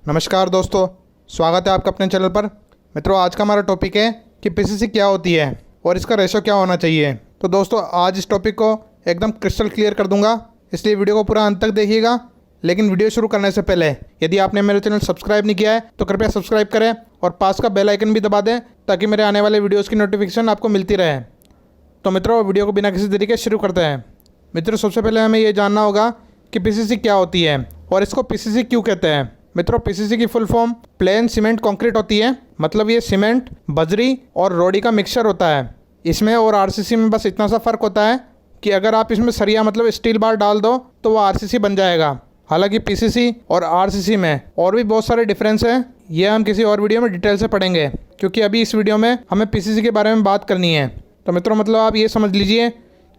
नमस्कार दोस्तों, स्वागत है आपका अपने चैनल पर। मित्रों, आज का हमारा टॉपिक है कि पीसीसी क्या होती है और इसका रेशो क्या होना चाहिए। तो दोस्तों, आज इस टॉपिक को एकदम क्रिस्टल क्लियर कर दूंगा, इसलिए वीडियो को पूरा अंत तक देखिएगा। लेकिन वीडियो शुरू करने से पहले यदि आपने मेरे चैनल सब्सक्राइब नहीं किया है तो कृपया सब्सक्राइब करें और पास का बेल आइकन भी दबा दें ताकि मेरे आने वाले वीडियोज़ की नोटिफिकेशन आपको मिलती रहे। तो मित्रों, वीडियो को बिना किसी तरीके शुरू करते हैं। मित्रों, सबसे पहले हमें ये जानना होगा कि पीसीसी क्या होती है और इसको पीसीसी क्यों कहते हैं। मित्रों, पीसीसी की full form plane cement concrete होती है। मतलब ये सीमेंट, बजरी और रोड़ी का मिक्सचर होता है। इसमें और आरसीसी में बस इतना सा फ़र्क होता है कि अगर आप इसमें सरिया मतलब स्टील बार डाल दो तो वो आरसीसी बन जाएगा। हालांकि पीसीसी और आरसीसी में और भी बहुत सारे डिफरेंस हैं, ये हम किसी और वीडियो में डिटेल से पढ़ेंगे, क्योंकि अभी इस वीडियो में हमें पीसीसी के बारे में बात करनी है। तो मित्रों, मतलब आप ये समझ लीजिए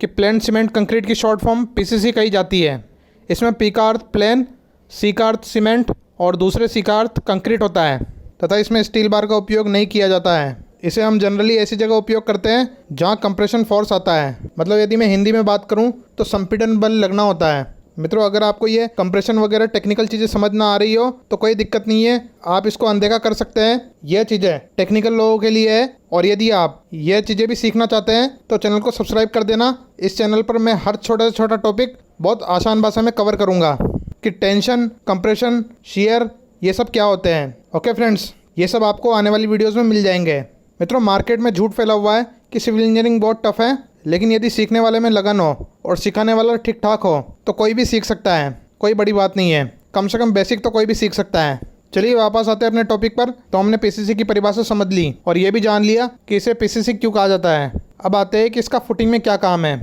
कि प्लेन सीमेंट कंक्रीट की शॉर्ट फॉर्म पीसीसी कही जाती है। इसमें पी का अर्थ प्लेन, सी का अर्थ सीमेंट और दूसरे सी का अर्थ कंक्रीट होता है तथा इसमें स्टील बार का उपयोग नहीं किया जाता है। इसे हम जनरली ऐसी जगह उपयोग करते हैं जहां कंप्रेशन फोर्स आता है। मतलब यदि मैं हिंदी में बात करूं तो संपीड़न बल लगना होता है। मित्रों, अगर आपको ये कंप्रेशन वगैरह टेक्निकल चीज़ें समझ ना आ रही हो तो कोई दिक्कत नहीं है, आप इसको अनदेखा कर सकते हैं। यह चीज़ें टेक्निकल लोगों के लिए है और यदि आप यह चीज़ें भी सीखना चाहते हैं तो चैनल को सब्सक्राइब कर देना। इस चैनल पर मैं हर छोटा से छोटा टॉपिक बहुत आसान भाषा में कवर करूँगा कि टेंशन, कंप्रेशन, शियर ये सब क्या होते हैं। ओके फ्रेंड्स, ये सब आपको आने वाली वीडियोस में मिल जाएंगे। मित्रों, मार्केट में झूठ फैला हुआ है कि सिविल इंजीनियरिंग बहुत टफ है, लेकिन यदि सीखने वाले में लगन हो और सिखाने वाला ठीक ठाक हो तो कोई भी सीख सकता है। कोई बड़ी बात नहीं है, कम से कम बेसिक तो कोई भी सीख सकता है। चलिए वापस आते हैं अपने टॉपिक पर। तो हमने पीसीसी की परिभाषा समझ ली और ये भी जान लिया कि इसे पीसीसी क्यों कहा जाता है। अब आते हैं कि इसका फुटिंग में क्या काम है,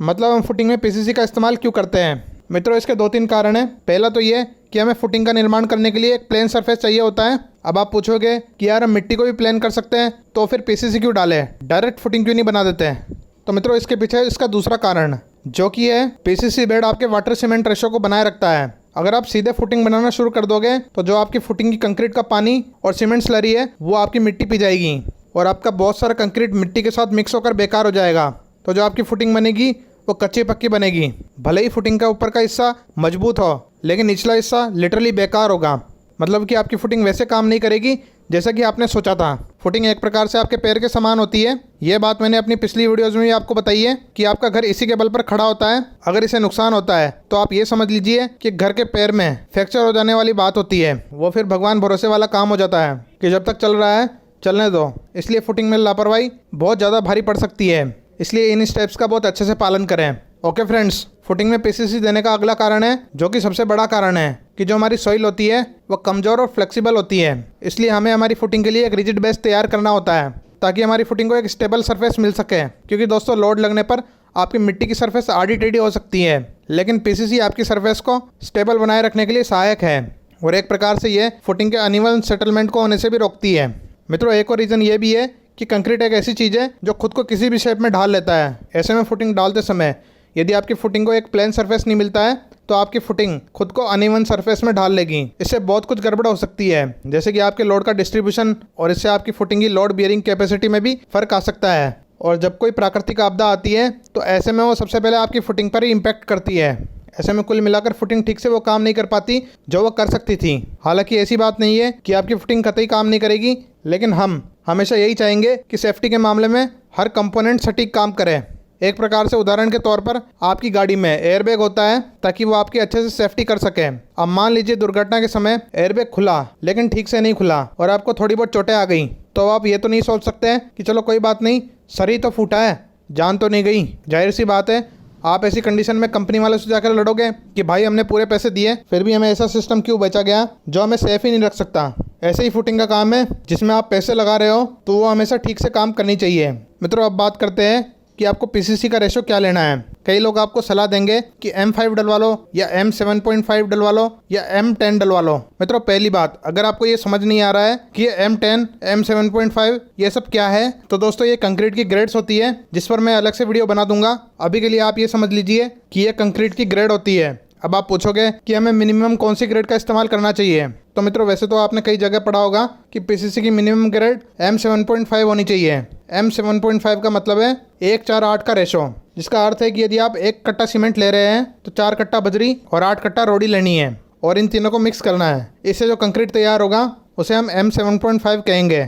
मतलब हम फुटिंग में पीसीसी का इस्तेमाल क्यों करते हैं। मित्रों, इसके 2-3 कारण हैं। पहला तो ये कि हमें फुटिंग का निर्माण करने के लिए एक प्लेन सरफेस चाहिए होता है। अब आप पूछोगे कि यार हम मिट्टी को भी प्लेन कर सकते हैं तो फिर पीसीसी क्यों डालें, डायरेक्ट फुटिंग क्यों नहीं बना देते हैं। तो मित्रों, इसके पीछे इसका दूसरा कारण जो कि है पीसीसी बेड आपके वाटर सीमेंट रेशो को बनाए रखता है। अगर आप सीधे फुटिंग बनाना शुरू कर दोगे तो जो आपकी फुटिंग की कंक्रीट का पानी और सीमेंट स्लरी है वो आपकी मिट्टी पी जाएगी और आपका बहुत सारा कंक्रीट मिट्टी के साथ मिक्स होकर बेकार हो जाएगा। तो जो आपकी फुटिंग बनेगी वो कच्ची पक्की बनेगी। भले ही फुटिंग का ऊपर का हिस्सा मजबूत हो लेकिन निचला हिस्सा लिटरली बेकार होगा। मतलब कि आपकी फुटिंग वैसे काम नहीं करेगी जैसा कि आपने सोचा था। फुटिंग एक प्रकार से आपके पैर के समान होती है। ये बात मैंने अपनी पिछली वीडियोज़ में भी आपको बताई है कि आपका घर इसी के बल पर खड़ा होता है। अगर इसे नुकसान होता है तो आप ये समझ लीजिए कि घर के पैर में फ्रैक्चर हो जाने वाली बात होती है। वो फिर भगवान भरोसे वाला काम हो जाता है कि जब तक चल रहा है चलने दो। इसलिए फुटिंग में लापरवाही बहुत ज़्यादा भारी पड़ सकती है, इसलिए इन स्टेप्स का बहुत अच्छे से पालन करें। ओके फ्रेंड्स, फुटिंग में पीसीसी देने का अगला कारण है, जो कि सबसे बड़ा कारण है, कि जो हमारी सॉइल होती है वो कमज़ोर और फ्लेक्सिबल होती है। इसलिए हमें हमारी फुटिंग के लिए एक रिजिड बेस तैयार करना होता है ताकि हमारी फुटिंग को एक स्टेबल सरफेस मिल सके। क्योंकि दोस्तों, लोड लगने पर आपकी मिट्टी की सरफेस आड़ी टेढ़ी हो सकती है, लेकिन पीसीसी आपकी सरफेस को स्टेबल बनाए रखने के लिए सहायक है और एक प्रकार से ये फुटिंग के अनइवन सेटलमेंट को होने से भी रोकती है। मित्रों, एक और रीज़न ये भी है कि कंक्रीट एक ऐसी चीज़ है जो खुद को किसी भी शेप में ढाल लेता है। ऐसे में फुटिंग डालते समय यदि आपकी फुटिंग को एक प्लेन सरफेस नहीं मिलता है तो आपकी फुटिंग खुद को अनइवन सरफेस में ढाल लेगी। इससे बहुत कुछ गड़बड़ हो सकती है, जैसे कि आपके लोड का डिस्ट्रीब्यूशन, और इससे आपकी फुटिंग की लोड बियरिंग कैपेसिटी में भी फर्क आ सकता है। और जब कोई प्राकृतिक आपदा आती है तो ऐसे में वो सबसे पहले आपकी फुटिंग पर ही इम्पैक्ट करती है। ऐसे में कुल मिलाकर फुटिंग ठीक से वो काम नहीं कर पाती जो वो कर सकती थी। हालांकि ऐसी बात नहीं है कि आपकी फुटिंग कतई काम नहीं करेगी, लेकिन हम हमेशा यही चाहेंगे कि सेफ्टी के मामले में हर कंपोनेंट सटीक काम करे। एक प्रकार से उदाहरण के तौर पर आपकी गाड़ी में एयरबैग होता है ताकि वो आपकी अच्छे से सेफ्टी कर सके। अब मान लीजिए दुर्घटना के समय एयरबैग खुला लेकिन ठीक से नहीं खुला और आपको थोड़ी बहुत चोटें आ गई, तो आप ये तो नहीं सोच सकते हैं कि चलो कोई बात नहीं, सर ही तो फूटा है, जान तो नहीं गई। जाहिर सी बात है, आप ऐसी कंडीशन में कंपनी वाले से जाकर लड़ोगे कि भाई हमने पूरे पैसे दिए फिर भी हमें ऐसा सिस्टम क्यों बेचा गया जो हमें सेफ ही नहीं रख सकता। ऐसे ही फुटिंग का काम है, जिसमें आप पैसे लगा रहे हो तो वो हमेशा ठीक से काम करनी चाहिए। मित्रों, अब बात करते हैं कि आपको पीसीसी का रेशो क्या लेना है। कई लोग आपको सलाह देंगे कि M5 डलवा लो या M7.5 डलवा लो या M10 डलवा लो। मित्रों, पहली बात, अगर आपको ये समझ नहीं आ रहा है कि ये M10, M7.5 ये सब क्या है, तो दोस्तों ये कंक्रीट की ग्रेड्स होती है, जिस पर मैं अलग से वीडियो बना दूंगा। अभी के लिए आप ये समझ लीजिए कि ये कंक्रीट की ग्रेड होती है। अब आप पूछोगे कि हमें मिनिमम कौन सी ग्रेड का इस्तेमाल करना चाहिए। तो मित्रों, वैसे तो आपने कई जगह पढ़ा होगा कि पीसीसी की मिनिमम ग्रेड M7.5 होनी चाहिए। M7.5 का मतलब है 1:4:8 का रेशो, जिसका अर्थ है कि यदि आप 1 कट्टा सीमेंट ले रहे हैं तो 4 कट्टा बजरी और 8 कट्टा रोड़ी लेनी है। और इन तीनों को मिक्स करना है। इससे जो कंक्रीट तैयार होगा उसे हम M7.5 कहेंगे।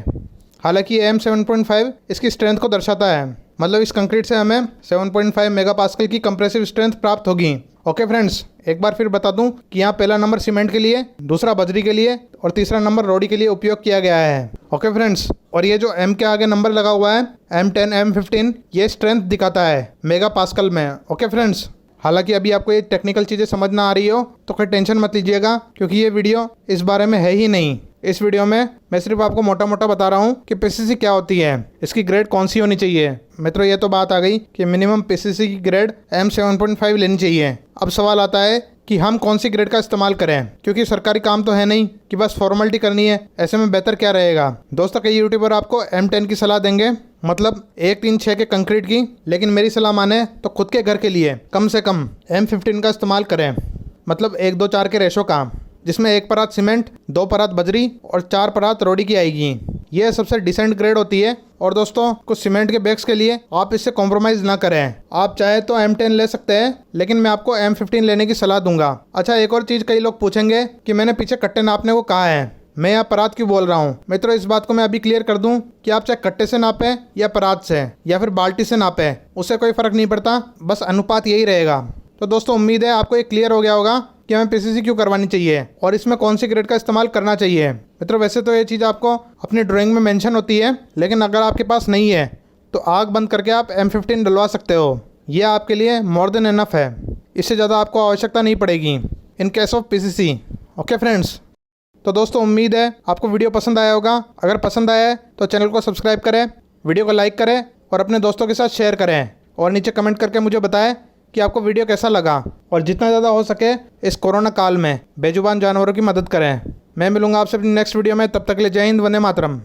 हालांकि M7.5 इसकी स्ट्रेंथ को दर्शाता है, मतलब इस कंक्रीट से हमें 7.5 मेगापास्कल की कंप्रेसिव स्ट्रेंथ प्राप्त होगी। ओके फ्रेंड्स, एक बार फिर बता दूं कि यहाँ पहला नंबर सीमेंट के लिए, दूसरा बजरी के लिए और तीसरा नंबर रोडी के लिए उपयोग किया गया है। ओके फ्रेंड्स, और ये जो M के आगे नंबर लगा हुआ है M10, M15, ये स्ट्रेंथ दिखाता है मेगा पास्कल में। ओके फ्रेंड्स, हालांकि अभी आपको ये टेक्निकल चीज़ें समझ ना आ रही हो तो कोई टेंशन मत लीजिएगा, क्योंकि ये वीडियो इस बारे में है ही नहीं। इस वीडियो में मैं सिर्फ आपको मोटा मोटा बता रहा हूँ कि पीसीसी क्या होती है, इसकी ग्रेड कौन सी होनी चाहिए। मित्रों, ये तो बात आ गई कि मिनिमम पीसीसी की ग्रेड M7.5 लेनी चाहिए। अब सवाल आता है कि हम कौन सी ग्रेड का इस्तेमाल करें, क्योंकि सरकारी काम तो है नहीं कि बस फॉर्मेलिटी करनी है। ऐसे में बेहतर क्या रहेगा दोस्तों, कई यूट्यूबर आपको M10 की सलाह देंगे, मतलब 1, 3, 6 के कंक्रीट की, लेकिन मेरी सलाह माने तो खुद के घर के लिए कम से कम M15 का इस्तेमाल करें, मतलब 1, 2, 4 के रेशो का, जिसमें 1 परात सीमेंट, 2 परात बजरी और 4 परात रोडी की आएगी। यह सबसे डिसेंट ग्रेड होती है। और दोस्तों, कुछ सीमेंट के बैग्स के लिए आप इससे कॉम्प्रोमाइज़ ना करें। आप चाहे तो M10 ले सकते हैं, लेकिन मैं आपको M15 लेने की सलाह दूंगा। अच्छा, एक और चीज़ कई लोग पूछेंगे कि मैंने पीछे कट्टे नापने को कहा है, मैं यहाँ परात क्यों बोल रहा हूँ। मित्रों, इस बात को मैं अभी क्लियर कर दूं कि आप चाहे कट्टे से नापें या परात से या फिर बाल्टी से नापें, उससे कोई फ़र्क नहीं पड़ता, बस अनुपात यही रहेगा। तो दोस्तों, उम्मीद है आपको ये क्लियर हो गया होगा कि हमें पीसीसी क्यों करवानी चाहिए और इसमें कौन सी ग्रेड का इस्तेमाल करना चाहिए। मित्रों, वैसे तो ये चीज़ आपको अपनी ड्राइंग में मेंशन होती है, लेकिन अगर आपके पास नहीं है तो आग बंद करके आप M15 डलवा सकते हो। यह आपके लिए मोर देन इनफ है, इससे ज़्यादा आपको आवश्यकता नहीं पड़ेगी in case of PCC. Okay friends, तो दोस्तों उम्मीद है आपको वीडियो पसंद आया होगा। अगर पसंद आया है तो चैनल को सब्सक्राइब करें, वीडियो को लाइक करें और अपने दोस्तों के साथ शेयर करें, और नीचे कमेंट करके मुझे बताएं कि आपको वीडियो कैसा लगा। और जितना ज़्यादा हो सके इस कोरोना काल में बेजुबान जानवरों की मदद करें। मैं मिलूंगा आपसे अपनी नेक्स्ट वीडियो में, तब तक के लिए जय हिंद, वंदे मातरम।